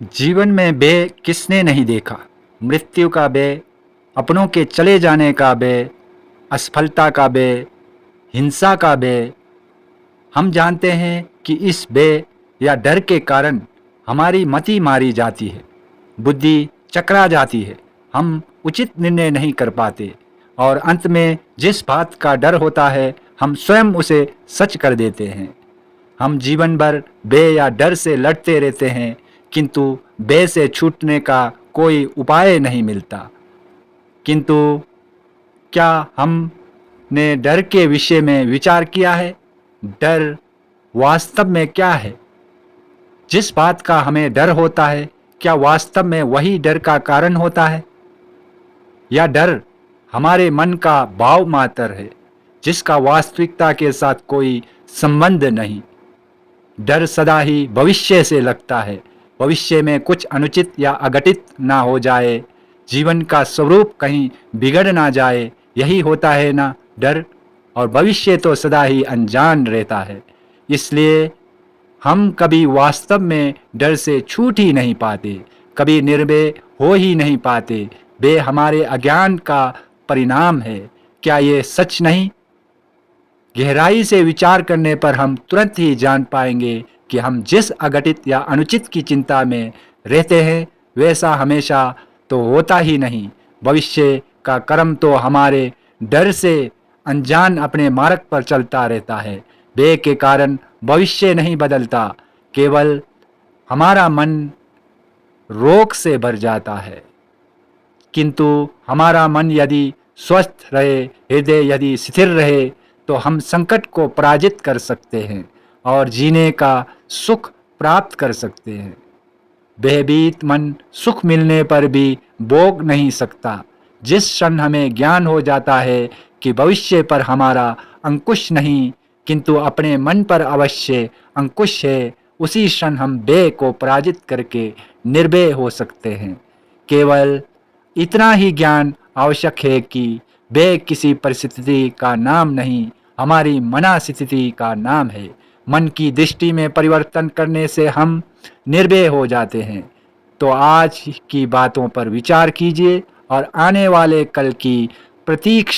जीवन में बे किसने नहीं देखा। मृत्यु का बे, अपनों के चले जाने का बे, असफलता का बे, हिंसा का बे। हम जानते हैं कि इस बे या डर के कारण हमारी मति मारी जाती है, बुद्धि चकरा जाती है, हम उचित निर्णय नहीं कर पाते और अंत में जिस बात का डर होता है हम स्वयं उसे सच कर देते हैं। हम जीवन भर बे या डर से लड़ते रहते हैं, किंतु बे से छूटने का कोई उपाय नहीं मिलता। किंतु क्या हमने डर के विषय में विचार किया है? डर वास्तव में क्या है? जिस बात का हमें डर होता है, क्या वास्तव में वही डर का कारण होता है, या डर हमारे मन का भाव मात्र है जिसका वास्तविकता के साथ कोई संबंध नहीं? डर सदा ही भविष्य से लगता है, भविष्य में कुछ अनुचित या अघटित ना हो जाए, जीवन का स्वरूप कहीं बिगड़ ना जाए, यही होता है ना डर। और भविष्य तो सदा ही अनजान रहता है, इसलिए हम कभी वास्तव में डर से छूट ही नहीं पाते, कभी निर्भय हो ही नहीं पाते। वे हमारे अज्ञान का परिणाम है। क्या ये सच नहीं? गहराई से विचार करने पर हम तुरंत ही जान पाएंगे कि हम जिस अघटित या अनुचित की चिंता में रहते हैं वैसा हमेशा तो होता ही नहीं। भविष्य का कर्म तो हमारे डर से अनजान अपने मार्ग पर चलता रहता है। भय के कारण भविष्य नहीं बदलता, केवल हमारा मन रोग से भर जाता है। किंतु हमारा मन यदि स्वस्थ रहे, हृदय यदि स्थिर रहे, तो हम संकट को पराजित कर सकते हैं और जीने का सुख प्राप्त कर सकते हैं। भयभीत मन सुख मिलने पर भी भोग नहीं सकता। जिस क्षण हमें ज्ञान हो जाता है कि भविष्य पर हमारा अंकुश नहीं किंतु अपने मन पर अवश्य अंकुश है, उसी क्षण हम भय को पराजित करके निर्भय हो सकते हैं। केवल इतना ही ज्ञान आवश्यक है कि भय किसी परिस्थिति का नाम नहीं, हमारी मनस्थिति का नाम है। मन की दृष्टि में परिवर्तन करने से हम निर्भय हो जाते हैं। तो आज की बातों पर विचार कीजिए और आने वाले कल की प्रतीक्षा